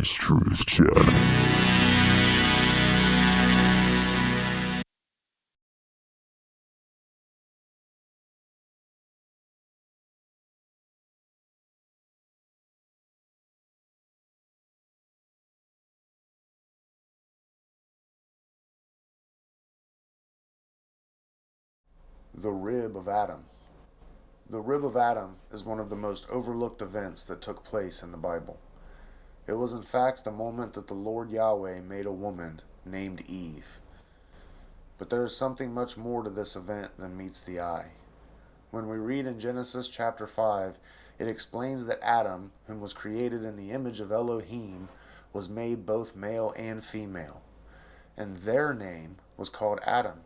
Yahweh's Truth Channel. The rib of Adam. The rib of Adam is one of the most overlooked events that took place in the Bible. It was in fact the moment that the Lord Yahweh made a woman named Eve. But there is something much more to this event than meets the eye. When we read in Genesis chapter 5, it explains that Adam, whom was created in the image of Elohim, was made both male and female. And their name was called Adam,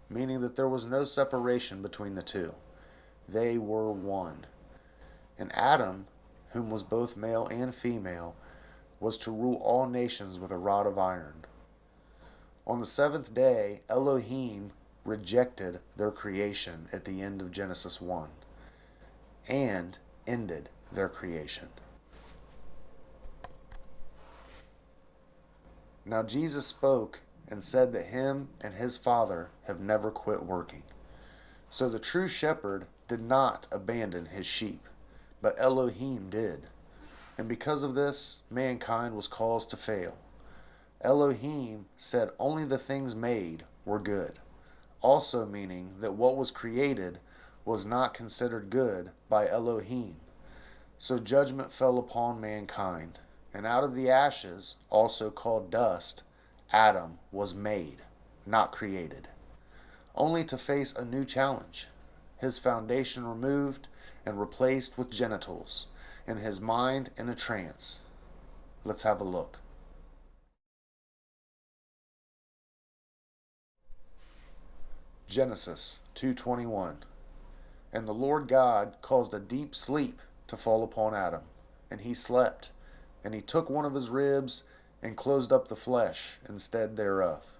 meaning that there was no separation between the two. They were one. And Adam, whom was both male and female, was to rule all nations with a rod of iron. On the seventh day, Elohim rejected their creation at the end of Genesis 1 and ended their creation. Now Jesus spoke and said that him and his Father have never quit working. So the true shepherd did not abandon his sheep, but Elohim did. And because of this, mankind was caused to fail. Elohim said only the things made were good, also meaning that what was created was not considered good by Elohim. So judgment fell upon mankind, and out of the ashes, also called dust, Adam was made, not created, only to face a new challenge. His foundation removed and replaced with genitals, and his mind in a trance. Let's have a look. Genesis 2:21. And the Lord God caused a deep sleep to fall upon Adam, and he slept, and he took one of his ribs and closed up the flesh instead thereof.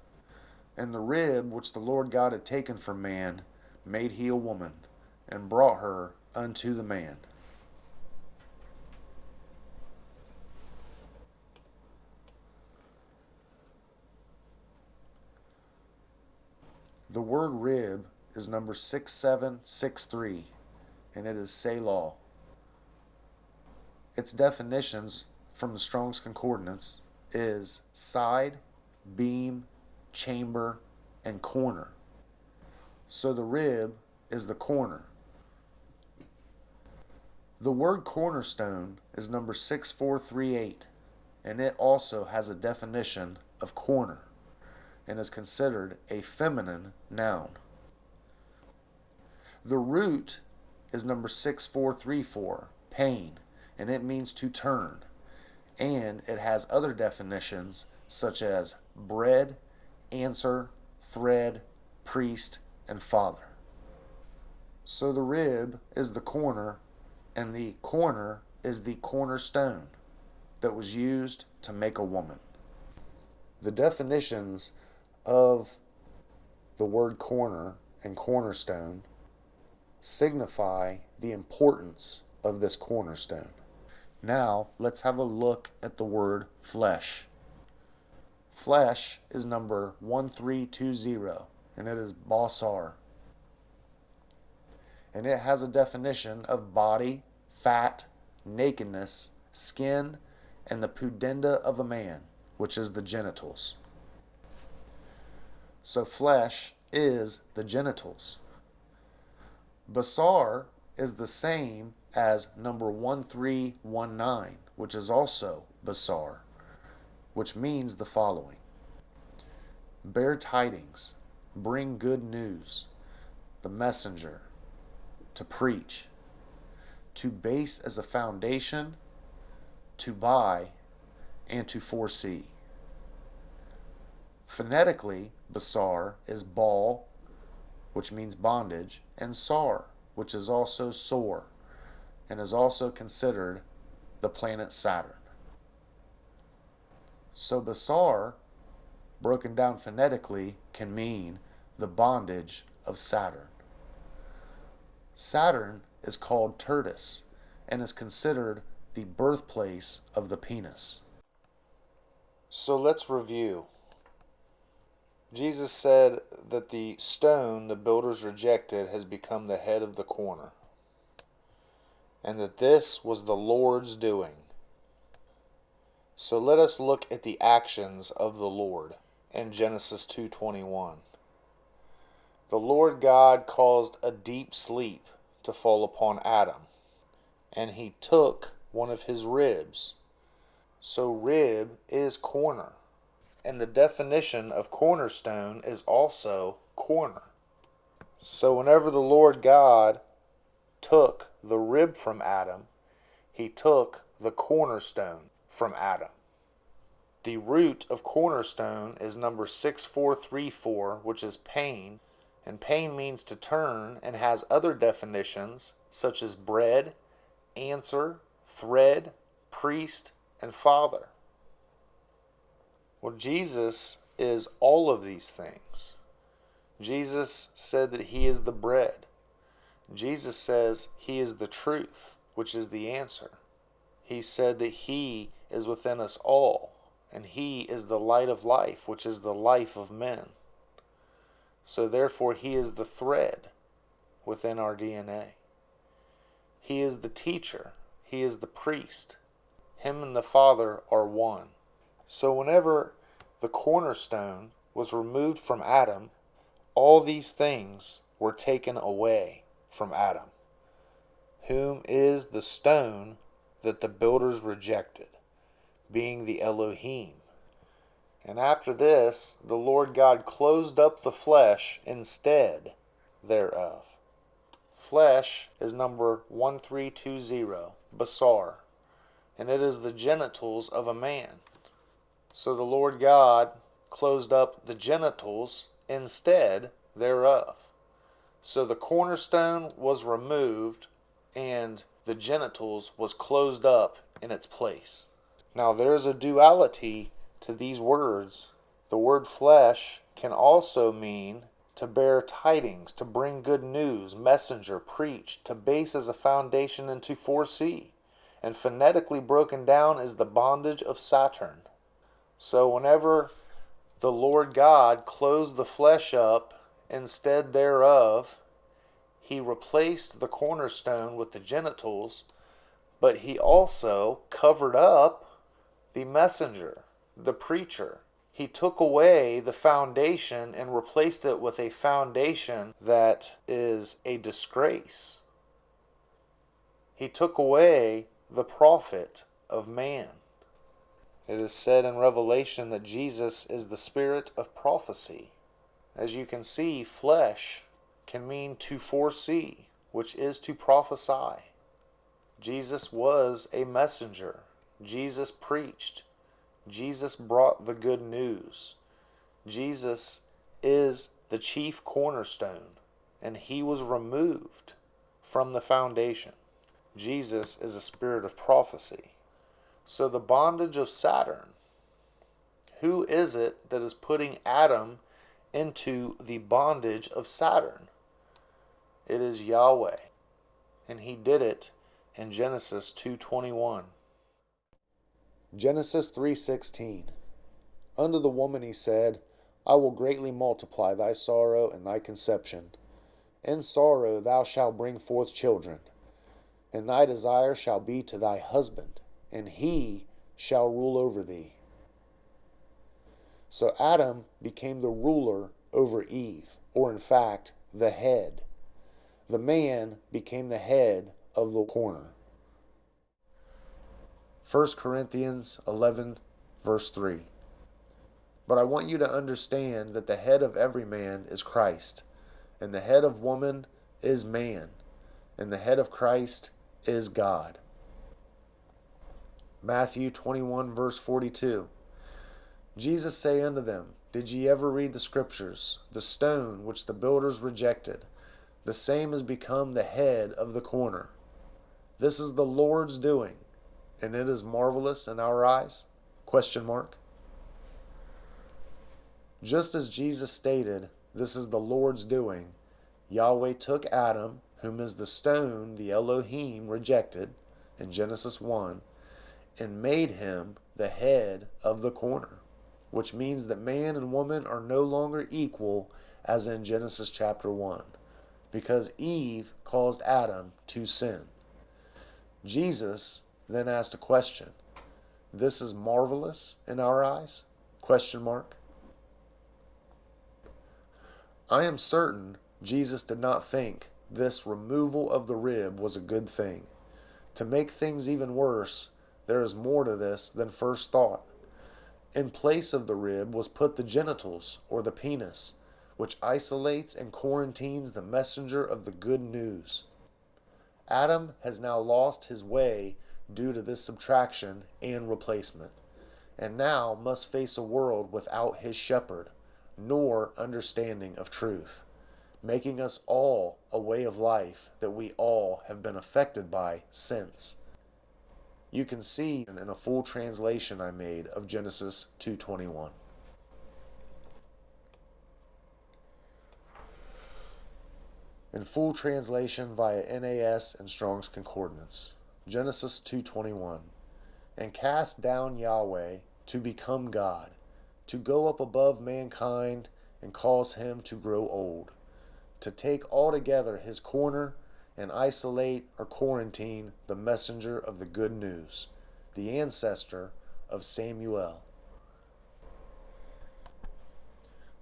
And the rib which the Lord God had taken from man made he a woman, and brought her unto the man. The word rib is number 6763, and it is Selah. Its definitions from the Strong's Concordance is side, beam, chamber, and corner. So the rib is the corner. The word cornerstone is number 6438, and it also has a definition of corner and is considered a feminine noun. The root is number 6434, pain, and it means to turn, and it has other definitions such as bread, answer, thread, priest, and father. So the rib is the corner, and the corner is the cornerstone that was used to make a woman. The definitions of the word corner and cornerstone signify the importance of this cornerstone. Now, let's have a look at the word flesh. Flesh is number 1320, and it is basar. And it has a definition of body, fat, nakedness, skin, and the pudenda of a man, which is the genitals. So flesh is the genitals. Basar is the same as number 1319, which is also basar, which means the following: bear tidings, bring good news, the messenger, to preach, to base as a foundation, to buy, and to foresee. Phonetically, basar is bal, which means bondage, and sar, which is also sore, and is also considered the planet Saturn. So basar, broken down phonetically, can mean the bondage of Saturn. Saturn is called Tertus and is considered the birthplace of the penis. So let's review. Jesus said that the stone the builders rejected has become the head of the corner, and that this was the Lord's doing. So let us look at the actions of the Lord in Genesis 2:21. The Lord God caused a deep sleep to fall upon Adam, and he took one of his ribs. So rib is corner, and the definition of cornerstone is also corner. So whenever the Lord God took the rib from Adam, he took the cornerstone from Adam. The root of cornerstone is number 6434, which is pain, and pain means to turn and has other definitions such as bread, answer, thread, priest, and father. Well, Jesus is all of these things. Jesus said that he is the bread. Jesus says he is the truth, which is the answer. He said that he is within us all, and he is the light of life, which is the life of men. So therefore he is the thread within our DNA. He is the teacher. He is the priest. Him and the Father are one. So whenever the cornerstone was removed from Adam, all these things were taken away from Adam, whom is the stone that the builders rejected, being the Elohim. And after this, the Lord God closed up the flesh instead thereof. Flesh is number 1320, basar, and it is the genitals of a man. So the Lord God closed up the genitals instead thereof. So the cornerstone was removed and the genitals was closed up in its place. Now there is a duality to these words. The word flesh can also mean to bear tidings, to bring good news, messenger, preach, to base as a foundation, and to foresee. And phonetically broken down is the bondage of Saturn. So whenever the Lord God closed the flesh up instead thereof, he replaced the cornerstone with the genitals, but he also covered up the messenger, the preacher. He took away the foundation and replaced it with a foundation that is a disgrace. He took away the prophet of man. It is said in Revelation that Jesus is the spirit of prophecy. As you can see, flesh can mean to foresee, which is to prophesy. Jesus was a messenger. Jesus preached. Jesus brought the good news. Jesus is the chief cornerstone, and he was removed from the foundation. Jesus is a spirit of prophecy. So the bondage of Saturn, who is it that is putting Adam into the bondage of Saturn? It is Yahweh, and he did it in Genesis 2:21. Genesis 3:16. Unto the woman he said, I will greatly multiply thy sorrow and thy conception. In sorrow thou shalt bring forth children, and thy desire shall be to thy husband, and he shall rule over thee. So Adam became the ruler over Eve, or in fact, the head. The man became the head of the corner. 1 Corinthians 11, verse 3. But I want you to understand that the head of every man is Christ, and the head of woman is man, and the head of Christ is God. Matthew 21, verse 42. Jesus say unto them, Did ye ever read the scriptures? The stone which the builders rejected, the same is become the head of the corner. This is the Lord's doing, and it is marvelous in our eyes? Question mark. Just as Jesus stated, this is the Lord's doing, Yahweh took Adam, whom is the stone the Elohim rejected, in Genesis 1, and made him the head of the corner. which means that man and woman are no longer equal as in Genesis chapter 1, because Eve caused Adam to sin. Jesus then asked a question. This is marvelous in our eyes? Question mark. I am certain Jesus did not think this removal of the rib was a good thing. To make things even worse, there is more to this than first thought. In place of the rib was put the genitals, or the penis, which isolates and quarantines the messenger of the good news. Adam has now lost his way due to this subtraction and replacement, and now must face a world without his shepherd, nor understanding of truth, making us all a way of life that we all have been affected by since. You can see in a full translation I made of Genesis 2:21. In full translation via NAS and Strong's Concordance, Genesis 2:21, and cast down Yahweh to become God, to go up above mankind and cause him to grow old, to take altogether his corner and isolate or quarantine the messenger of the good news, the ancestor of Samuel.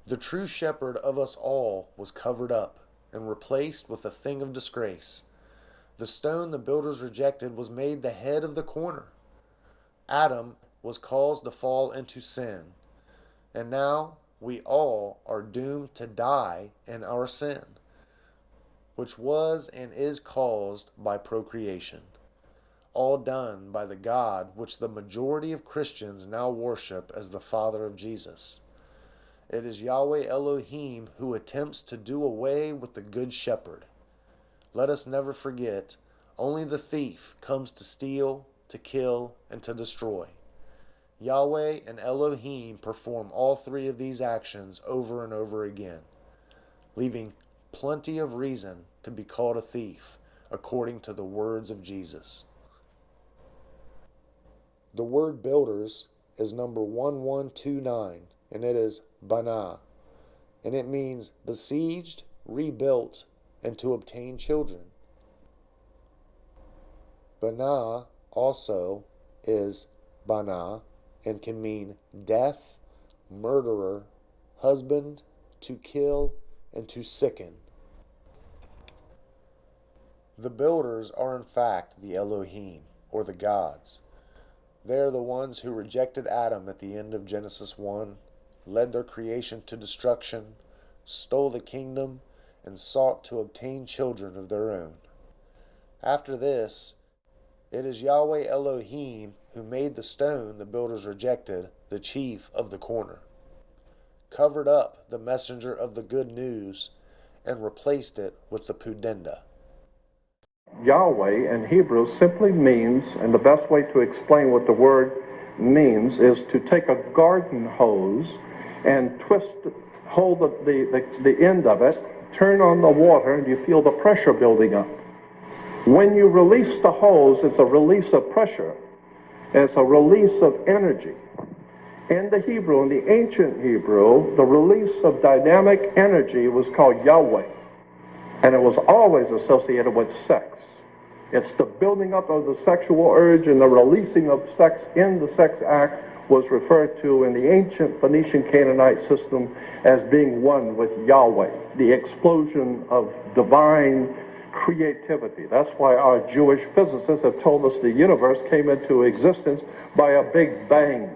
The true shepherd of us all was covered up and replaced with a thing of disgrace. The stone the builders rejected was made the head of the corner. Adam was caused to fall into sin, and now we all are doomed to die in our sin, which was and is caused by procreation, all done by the God which the majority of Christians now worship as the Father of Jesus. It is Yahweh Elohim who attempts to do away with the Good Shepherd. Let us never forget, only the thief comes to steal, to kill, and to destroy. Yahweh and Elohim perform all three of these actions over and over again, leaving plenty of reason to be called a thief, according to the words of Jesus. The word builders is number 1129, and it is Banah, and it means besieged, rebuilt, and to obtain children. Banah also is Banah and can mean death, murderer, husband, to kill, and to sicken. The builders are in fact the Elohim, or the gods. They are the ones who rejected Adam at the end of Genesis 1, led their creation to destruction, stole the kingdom, and sought to obtain children of their own. After this, it is Yahweh Elohim who made the stone the builders rejected the chief of the corner, covered up the messenger of the good news, and replaced it with the pudenda. Yahweh in Hebrew simply means, and the best way to explain what the word means is to take a garden hose and hold the end of it, turn on the water, and you feel the pressure building up. When you release the hose, it's a release of pressure. It's a release of energy. In the Hebrew, in the ancient Hebrew, the release of dynamic energy was called Yahweh, and it was always associated with sex. It's the building up of the sexual urge, and the releasing of sex in the sex act was referred to in the ancient Phoenician Canaanite system as being one with Yahweh, the explosion of divine creativity. That's why our Jewish physicists have told us the universe came into existence by a big bang.